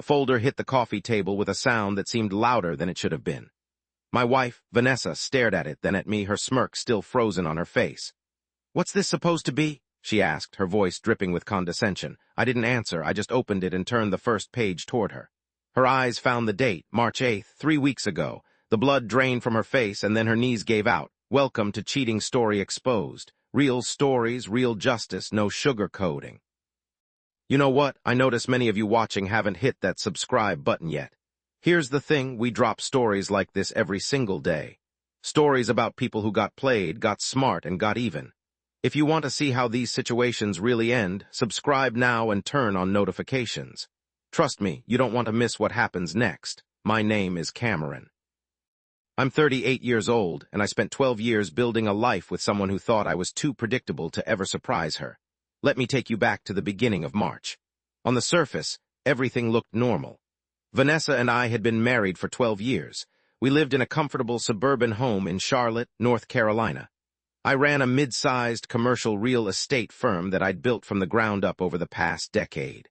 A folder hit the coffee table with a sound that seemed louder than it should have been. My wife, Vanessa, stared at it, then at me, her smirk still frozen on her face. "What's this supposed to be?" she asked, her voice dripping with condescension. I didn't answer, I just opened it and turned the first page toward her. Her eyes found the date, March 8th, 3 weeks ago. The blood drained from her face and then her knees gave out. Welcome to Cheating Story Exposed. Real stories, real justice, no sugarcoating. You know what? I notice many of you watching haven't hit that subscribe button yet. Here's the thing, we drop stories like this every single day. Stories about people who got played, got smart, and got even. If you want to see how these situations really end, subscribe now and turn on notifications. Trust me, you don't want to miss what happens next. My name is Cameron. I'm 38 years old, and I spent 12 years building a life with someone who thought I was too predictable to ever surprise her. Let me take you back to the beginning of March. On the surface, everything looked normal. Vanessa and I had been married for 12 years. We lived in a comfortable suburban home in Charlotte, North Carolina. I ran a mid-sized commercial real estate firm that I'd built from the ground up over the past decade.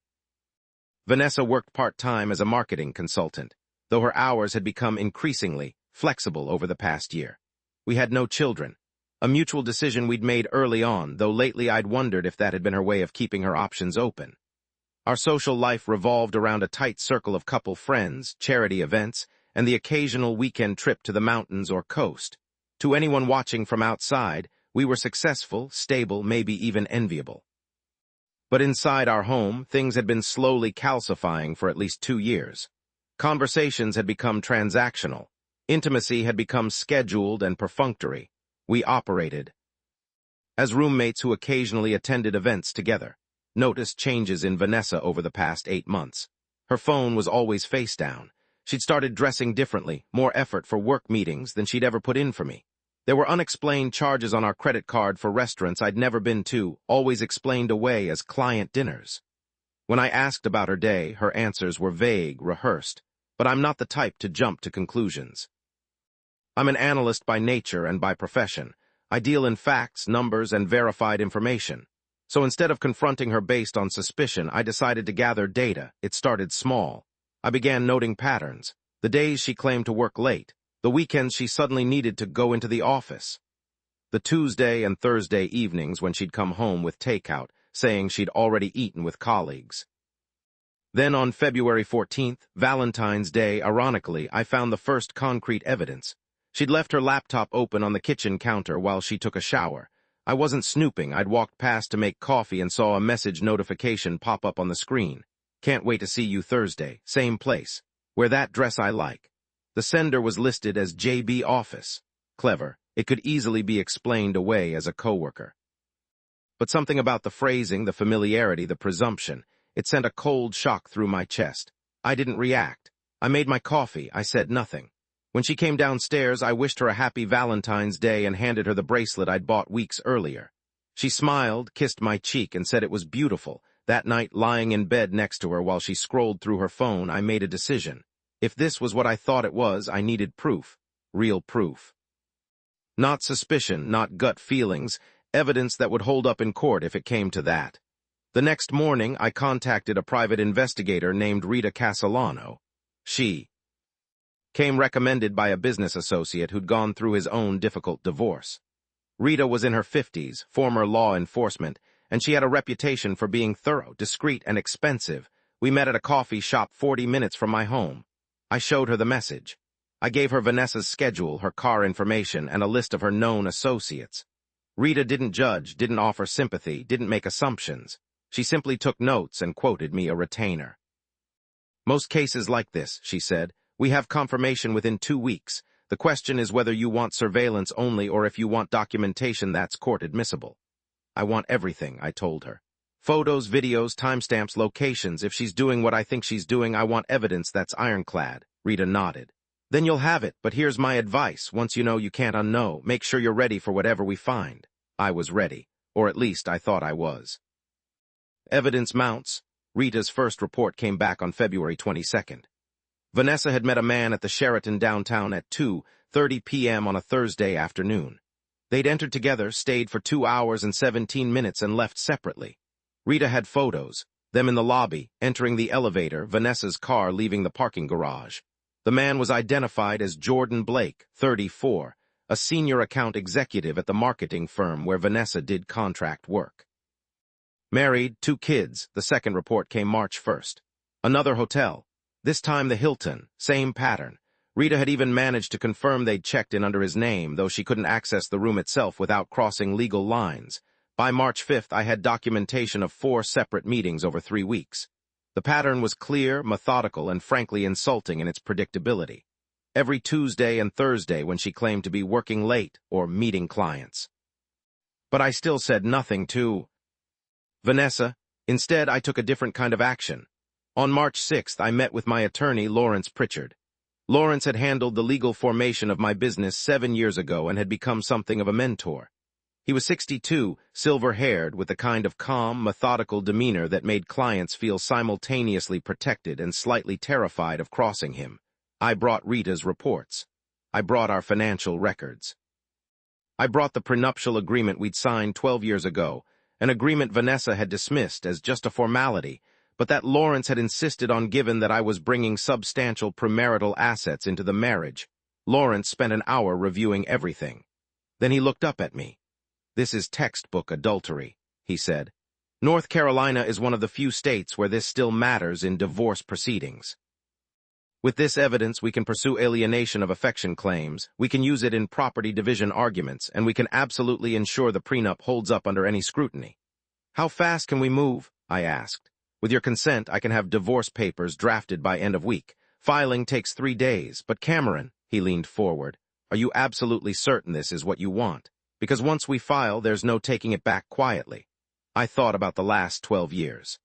Vanessa worked part-time as a marketing consultant, though her hours had become increasingly flexible over the past year. We had no children, a mutual decision we'd made early on, though lately I'd wondered if that had been her way of keeping her options open. Our social life revolved around a tight circle of couple friends, charity events, and the occasional weekend trip to the mountains or coast. To anyone watching from outside, we were successful, stable, maybe even enviable. But inside our home, things had been slowly calcifying for at least 2 years. Conversations had become transactional. Intimacy had become scheduled and perfunctory. We operated as roommates who occasionally attended events together. Noticed changes in Vanessa over the past 8 months. Her phone was always face down. She'd started dressing differently, more effort for work meetings than she'd ever put in for me. There were unexplained charges on our credit card for restaurants I'd never been to, always explained away as client dinners. When I asked about her day, her answers were vague, rehearsed, but I'm not the type to jump to conclusions. I'm an analyst by nature and by profession. I deal in facts, numbers, and verified information. So instead of confronting her based on suspicion, I decided to gather data. It started small. I began noting patterns. The days she claimed to work late. The weekends she suddenly needed to go into the office. The Tuesday and Thursday evenings when she'd come home with takeout, saying she'd already eaten with colleagues. Then on February 14th, Valentine's Day, ironically, I found the first concrete evidence. She'd left her laptop open on the kitchen counter while she took a shower. I wasn't snooping. I'd walked past to make coffee and saw a message notification pop up on the screen. Can't wait to see you Thursday. Same place. Wear that dress I like. The sender was listed as JB Office. Clever. It could easily be explained away as a coworker. But something about the phrasing, the familiarity, the presumption, it sent a cold shock through my chest. I didn't react. I made my coffee. I said nothing. When she came downstairs, I wished her a happy Valentine's Day and handed her the bracelet I'd bought weeks earlier. She smiled, kissed my cheek, and said it was beautiful. That night, lying in bed next to her while she scrolled through her phone, I made a decision. If this was what I thought it was, I needed proof. Real proof. Not suspicion, not gut feelings, evidence that would hold up in court if it came to that. The next morning, I contacted a private investigator named Rita Castellano. She came recommended by a business associate who'd gone through his own difficult divorce. Rita was in her 50s, former law enforcement, and she had a reputation for being thorough, discreet, and expensive. We met at a coffee shop 40 minutes from my home. I showed her the message. I gave her Vanessa's schedule, her car information, and a list of her known associates. Rita didn't judge, didn't offer sympathy, didn't make assumptions. She simply took notes and quoted me a retainer. Most cases like this, she said, we have confirmation within 2 weeks. The question is whether you want surveillance only or if you want documentation that's court admissible. I want everything, I told her. Photos, videos, timestamps, locations. If she's doing what I think she's doing, I want evidence that's ironclad. Rita nodded. Then you'll have it, but here's my advice. Once you know, you can't unknow. Make sure you're ready for whatever we find. I was ready, or at least I thought I was. Evidence mounts. Rita's first report came back on February 22nd. Vanessa had met a man at the Sheraton downtown at 2:30 p.m. on a Thursday afternoon. They'd entered together, stayed for 2 hours and 17 minutes, and left separately. Rita had photos, them in the lobby, entering the elevator, Vanessa's car leaving the parking garage. The man was identified as Jordan Blake, 34, a senior account executive at the marketing firm where Vanessa did contract work. Married, 2 kids, the second report came March 1st. Another hotel, this time the Hilton, same pattern. Rita had even managed to confirm they'd checked in under his name, though she couldn't access the room itself without crossing legal lines. By March 5th, I had documentation of 4 separate meetings over 3 weeks. The pattern was clear, methodical, and frankly insulting in its predictability. Every Tuesday and Thursday when she claimed to be working late or meeting clients. But I still said nothing to Vanessa. Instead, I took a different kind of action. On March 6th, I met with my attorney, Lawrence Pritchard. Lawrence had handled the legal formation of my business 7 years ago and had become something of a mentor. He was 62, silver-haired, with the kind of calm, methodical demeanor that made clients feel simultaneously protected and slightly terrified of crossing him. I brought Rita's reports. I brought our financial records. I brought the prenuptial agreement we'd signed 12 years ago, an agreement Vanessa had dismissed as just a formality, but that Lawrence had insisted on given that I was bringing substantial premarital assets into the marriage. Lawrence spent an hour reviewing everything. Then he looked up at me. "This is textbook adultery," he said. "North Carolina is one of the few states where this still matters in divorce proceedings. With this evidence, we can pursue alienation of affection claims, we can use it in property division arguments, and we can absolutely ensure the prenup holds up under any scrutiny." "How fast can we move?" I asked. "With your consent, I can have divorce papers drafted by end of week. Filing takes 3 days, but Cameron," he leaned forward, "are you absolutely certain this is what you want? Because once we file, there's no taking it back quietly." I thought about the last 12 years.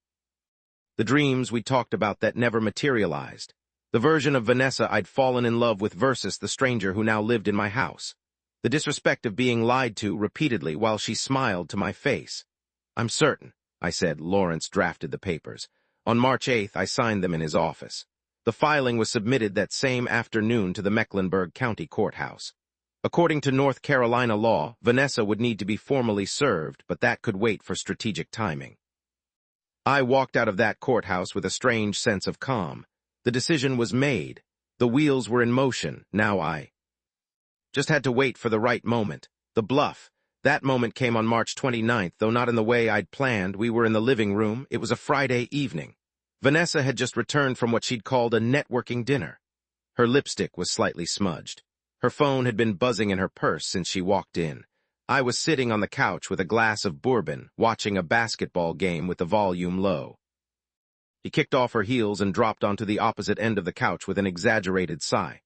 The dreams we talked about that never materialized. The version of Vanessa I'd fallen in love with versus the stranger who now lived in my house. The disrespect of being lied to repeatedly while she smiled to my face. "I'm certain," I said. Lawrence drafted the papers. On March 8th, I signed them in his office. The filing was submitted that same afternoon to the Mecklenburg County Courthouse. According to North Carolina law, Vanessa would need to be formally served, but that could wait for strategic timing. I walked out of that courthouse with a strange sense of calm. The decision was made. The wheels were in motion. Now I just had to wait for the right moment. The Bluff. That moment came on March 29th, though not in the way I'd planned. We were in the living room. It was a Friday evening. Vanessa had just returned from what she'd called a networking dinner. Her lipstick was slightly smudged. Her phone had been buzzing in her purse since she walked in. I was sitting on the couch with a glass of bourbon, watching a basketball game with the volume low. She kicked off her heels and dropped onto the opposite end of the couch with an exaggerated sigh.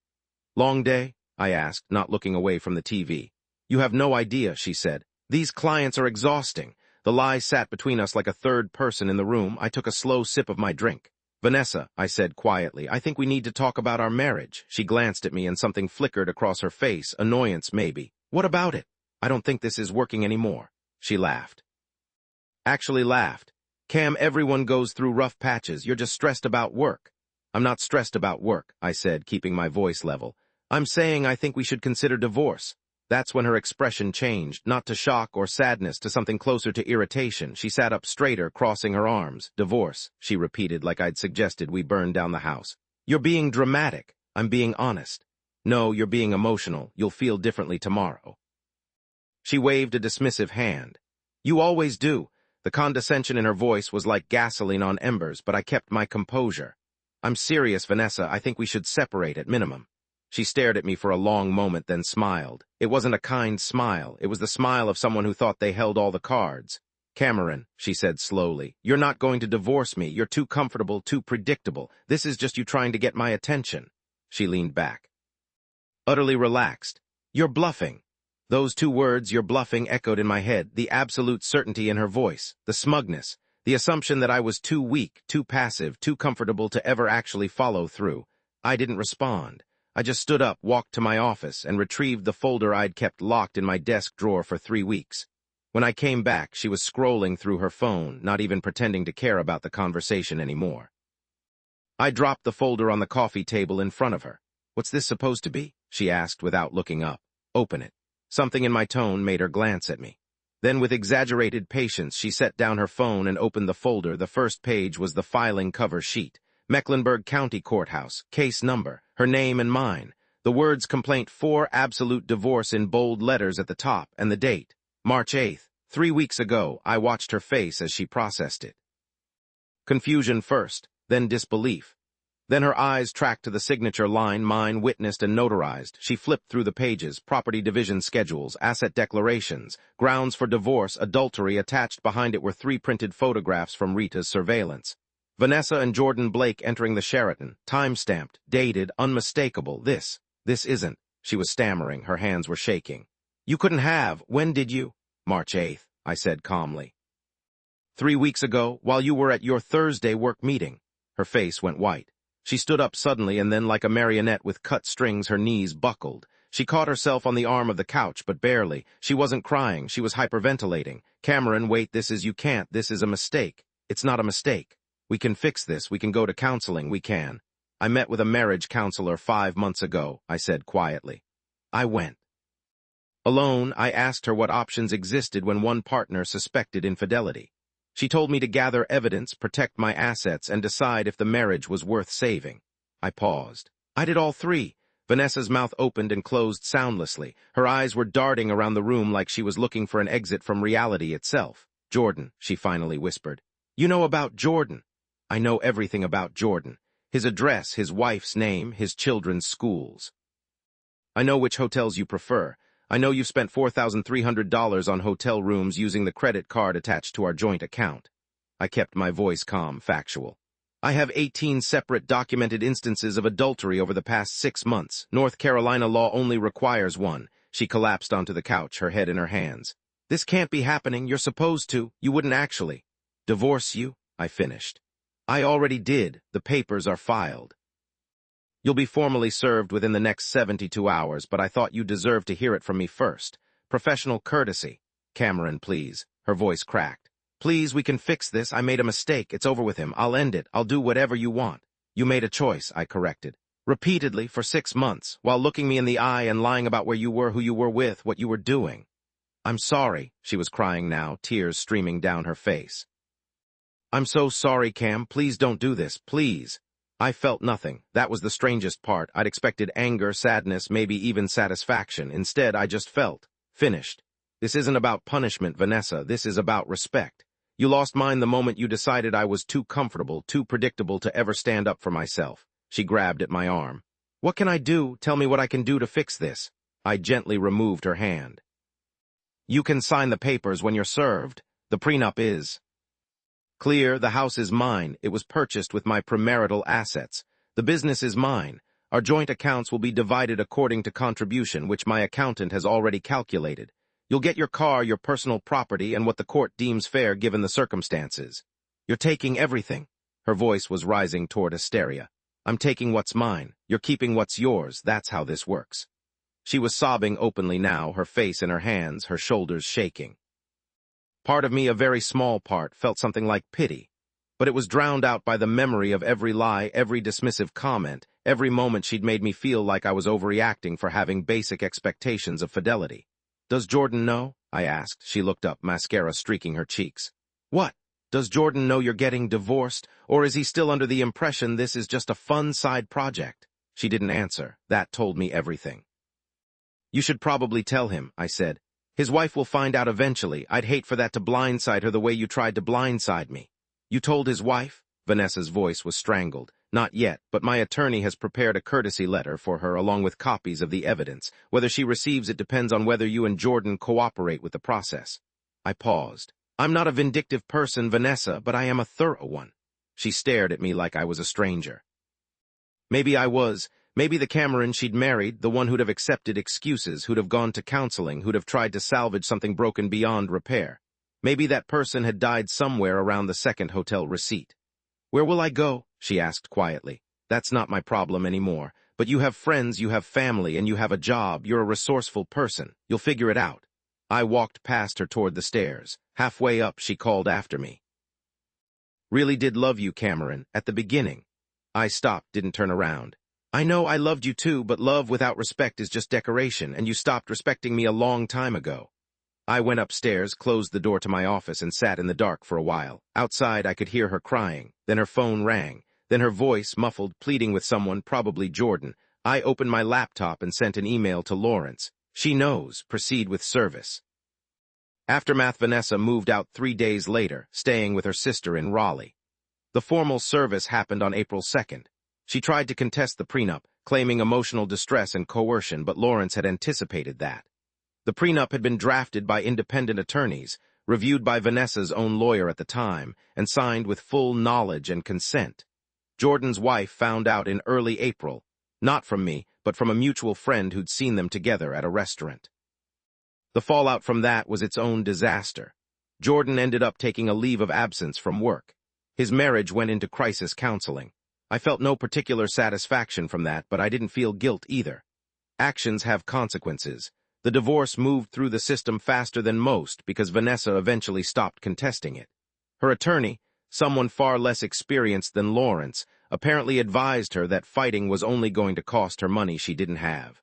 "Long day?" I asked, not looking away from the TV. "You have no idea," she said. "These clients are exhausting." The lie sat between us like a third person in the room. I took a slow sip of my drink. "Vanessa," I said quietly, "I think we need to talk about our marriage." She glanced at me and something flickered across her face, annoyance maybe. "What about it?" "I don't think this is working anymore." She laughed. Actually laughed. "Cam, everyone goes through rough patches. You're just stressed about work." "I'm not stressed about work," I said, keeping my voice level. "I'm saying I think we should consider divorce." That's when her expression changed, not to shock or sadness, to something closer to irritation. She sat up straighter, crossing her arms. "Divorce," she repeated like I'd suggested we burn down the house. "You're being dramatic." "I'm being honest." "No, you're being emotional. You'll feel differently tomorrow." She waved a dismissive hand. "You always do." The condescension in her voice was like gasoline on embers, but I kept my composure. "I'm serious, Vanessa. I think we should separate at minimum." She stared at me for a long moment, then smiled. It wasn't a kind smile. It was the smile of someone who thought they held all the cards. "Cameron," she said slowly, "you're not going to divorce me. You're too comfortable, too predictable. This is just you trying to get my attention." She leaned back, utterly relaxed. "You're bluffing." Those 2 words, "you're bluffing," echoed in my head, the absolute certainty in her voice, the smugness, the assumption that I was too weak, too passive, too comfortable to ever actually follow through. I didn't respond. I just stood up, walked to my office, and retrieved the folder I'd kept locked in my desk drawer for 3 weeks. When I came back, she was scrolling through her phone, not even pretending to care about the conversation anymore. I dropped the folder on the coffee table in front of her. "What's this supposed to be?" she asked without looking up. "Open it." Something in my tone made her glance at me. Then with exaggerated patience, she set down her phone and opened the folder. The first page was the filing cover sheet. Mecklenburg County Courthouse, case number, her name and mine. The words complaint 4 absolute divorce in bold letters at the top, and the date, March 8th. 3 weeks ago. I watched her face as she processed it. Confusion first, then disbelief. Then her eyes tracked to the signature line, mine, witnessed and notarized. She flipped through the pages, property division schedules, asset declarations, grounds for divorce, adultery. Attached behind it were 3 printed photographs from Rita's surveillance. Vanessa and Jordan Blake entering the Sheraton, time-stamped, dated, unmistakable. This isn't. She was stammering, her hands were shaking. You couldn't have. When did you? March 8th, I said calmly. 3 weeks ago, while you were at your Thursday work meeting. Her face went white. She stood up suddenly, and then like a marionette with cut strings, her knees buckled. She caught herself on the arm of the couch, but barely. She wasn't crying, she was hyperventilating. Cameron, wait, this is a mistake. It's not a mistake. We can fix this, we can go to counseling, we can. I met with a marriage counselor 5 months ago, I said quietly. I went. Alone, I asked her what options existed when one partner suspected infidelity. She told me to gather evidence, protect my assets, and decide if the marriage was worth saving. I paused. I did all 3. Vanessa's mouth opened and closed soundlessly. Her eyes were darting around the room like she was looking for an exit from reality itself. Jordan, she finally whispered. You know about Jordan? I know everything about Jordan. His address, his wife's name, his children's schools. I know which hotels you prefer. I know you've spent $4,300 on hotel rooms using the credit card attached to our joint account. I kept my voice calm, factual. I have 18 separate documented instances of adultery over the past 6 months. North Carolina law only requires 1. She collapsed onto the couch, her head in her hands. This can't be happening. You're supposed to. You wouldn't actually. Divorce you? I finished. I already did. The papers are filed. You'll be formally served within the next 72 hours, but I thought you deserved to hear it from me first. Professional courtesy. Cameron, please. Her voice cracked. Please, we can fix this. I made a mistake. It's over with him. I'll end it. I'll do whatever you want. You made a choice, I corrected. Repeatedly, for 6 months, while looking me in the eye and lying about where you were, who you were with, what you were doing. I'm sorry, she was crying now, tears streaming down her face. I'm so sorry, Cam. Please don't do this. Please. I felt nothing. That was the strangest part. I'd expected anger, sadness, maybe even satisfaction. Instead, I just felt finished. This isn't about punishment, Vanessa. This is about respect. You lost mine the moment you decided I was too comfortable, too predictable to ever stand up for myself. She grabbed at my arm. What can I do? Tell me what I can do to fix this. I gently removed her hand. You can sign the papers when you're served. The prenup is clear. The house is mine. It was purchased with my premarital assets. The business is mine. Our joint accounts will be divided according to contribution, which my accountant has already calculated. You'll get your car, your personal property, and what the court deems fair given the circumstances. You're taking everything. Her voice was rising toward hysteria. I'm taking what's mine. You're keeping what's yours. That's how this works. She was sobbing openly now, her face in her hands, her shoulders shaking. Part of me, a very small part, felt something like pity, but it was drowned out by the memory of every lie, every dismissive comment, every moment she'd made me feel like I was overreacting for having basic expectations of fidelity. Does Jordan know? I asked. She looked up, mascara streaking her cheeks. What? Does Jordan know you're getting divorced, or is he still under the impression this is just a fun side project? She didn't answer. That told me everything. You should probably tell him, I said. His wife will find out eventually. I'd hate for that to blindside her the way you tried to blindside me. You told his wife? Vanessa's voice was strangled. Not yet, but my attorney has prepared a courtesy letter for her along with copies of the evidence. Whether she receives it depends on whether you and Jordan cooperate with the process. I paused. I'm not a vindictive person, Vanessa, but I am a thorough one. She stared at me like I was a stranger. Maybe I was. Maybe the Cameron she'd married, the one who'd have accepted excuses, who'd have gone to counseling, who'd have tried to salvage something broken beyond repair. Maybe that person had died somewhere around the second hotel receipt. Where will I go? She asked quietly. That's not my problem anymore. But you have friends, you have family, and you have a job. You're a resourceful person. You'll figure it out. I walked past her toward the stairs. Halfway up, she called after me. Really did love you, Cameron, at the beginning. I stopped, didn't turn around. I know I loved you too, but love without respect is just decoration, and you stopped respecting me a long time ago. I went upstairs, closed the door to my office, and sat in the dark for a while. Outside, I could hear her crying. Then her phone rang. Then her voice, muffled, pleading with someone, probably Jordan. I opened my laptop and sent an email to Lawrence. She knows. Proceed with service. Aftermath. Vanessa moved out 3 days later, staying with her sister in Raleigh. The formal service happened on April 2nd. She tried to contest the prenup, claiming emotional distress and coercion, but Lawrence had anticipated that. The prenup had been drafted by independent attorneys, reviewed by Vanessa's own lawyer at the time, and signed with full knowledge and consent. Jordan's wife found out in early April, not from me, but from a mutual friend who'd seen them together at a restaurant. The fallout from that was its own disaster. Jordan ended up taking a leave of absence from work. His marriage went into crisis counseling. I felt no particular satisfaction from that, but I didn't feel guilt either. Actions have consequences. The divorce moved through the system faster than most because Vanessa eventually stopped contesting it. Her attorney, someone far less experienced than Lawrence, apparently advised her that fighting was only going to cost her money she didn't have.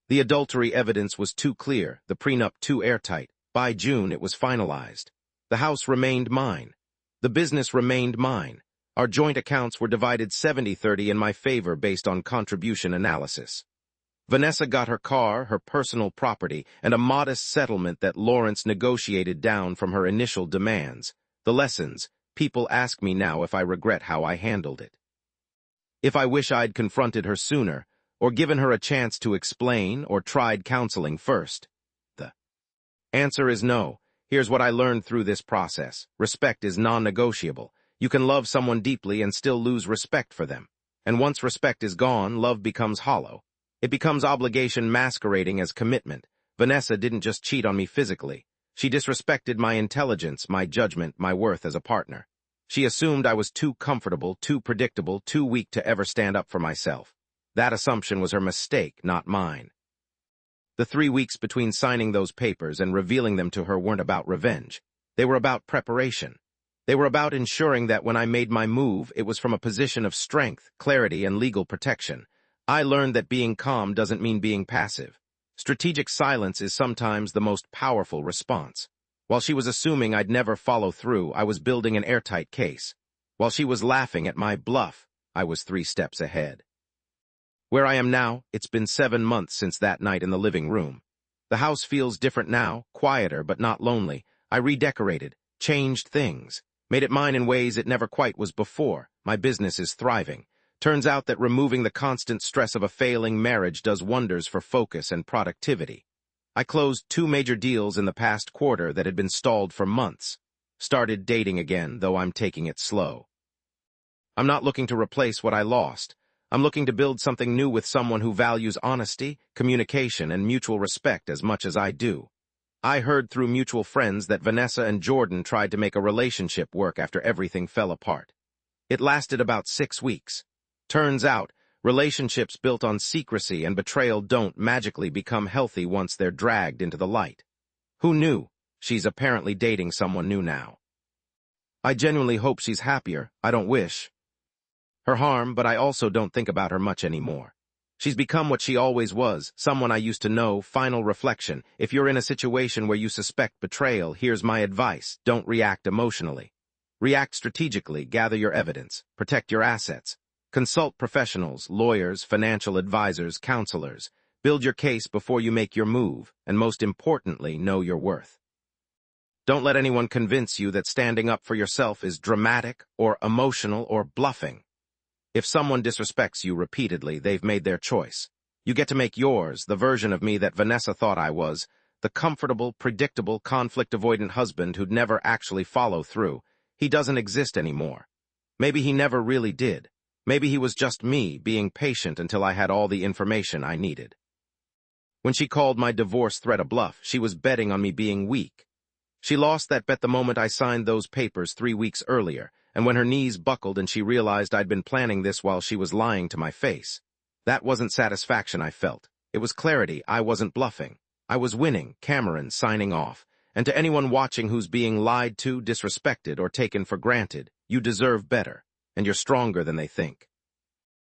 The adultery evidence was too clear, the prenup too airtight. By June, it was finalized. The house remained mine. The business remained mine. Our joint accounts were divided 70-30 in my favor based on contribution analysis. Vanessa got her car, her personal property, and a modest settlement that Lawrence negotiated down from her initial demands. The lessons: people ask me now if I regret how I handled it. If I wish I'd confronted her sooner, or given her a chance to explain, or tried counseling first. The answer is no. Here's what I learned through this process. Respect is non-negotiable. You can love someone deeply and still lose respect for them. And once respect is gone, love becomes hollow. It becomes obligation masquerading as commitment. Vanessa didn't just cheat on me physically. She disrespected my intelligence, my judgment, my worth as a partner. She assumed I was too comfortable, too predictable, too weak to ever stand up for myself. That assumption was her mistake, not mine. The 3 weeks between signing those papers and revealing them to her weren't about revenge. They were about preparation. They were about ensuring that when I made my move, it was from a position of strength, clarity, and legal protection. I learned that being calm doesn't mean being passive. Strategic silence is sometimes the most powerful response. While she was assuming I'd never follow through, I was building an airtight case. While she was laughing at my bluff, I was 3 steps ahead. Where I am now, it's been 7 months since that night in the living room. The house feels different now, quieter but not lonely. I redecorated, changed things, made it mine in ways it never quite was before. My business is thriving. Turns out that removing the constant stress of a failing marriage does wonders for focus and productivity. I closed 2 major deals in the past quarter that had been stalled for months. Started dating again, though I'm taking it slow. I'm not looking to replace what I lost. I'm looking to build something new with someone who values honesty, communication, and mutual respect as much as I do. I heard through mutual friends that Vanessa and Jordan tried to make a relationship work after everything fell apart. It lasted about 6 weeks. Turns out, relationships built on secrecy and betrayal don't magically become healthy once they're dragged into the light. Who knew? She's apparently dating someone new now. I genuinely hope she's happier. I don't wish her harm, but I also don't think about her much anymore. She's become what she always was, someone I used to know. Final reflection: if you're in a situation where you suspect betrayal, here's my advice: don't react emotionally. React strategically, gather your evidence, protect your assets. Consult professionals, lawyers, financial advisors, counselors. Build your case before you make your move, and most importantly, know your worth. Don't let anyone convince you that standing up for yourself is dramatic or emotional or bluffing. If someone disrespects you repeatedly, they've made their choice. You get to make yours, the version of me that Vanessa thought I was, the comfortable, predictable, conflict-avoidant husband who'd never actually follow through. He doesn't exist anymore. Maybe he never really did. Maybe he was just me, being patient until I had all the information I needed. When she called my divorce threat a bluff, she was betting on me being weak. She lost that bet the moment I signed those papers 3 weeks earlier, and when her knees buckled and she realized I'd been planning this while she was lying to my face. That wasn't satisfaction I felt. It was clarity. I wasn't bluffing. I was winning. Cameron signing off. And to anyone watching who's being lied to, disrespected, or taken for granted, you deserve better, and you're stronger than they think.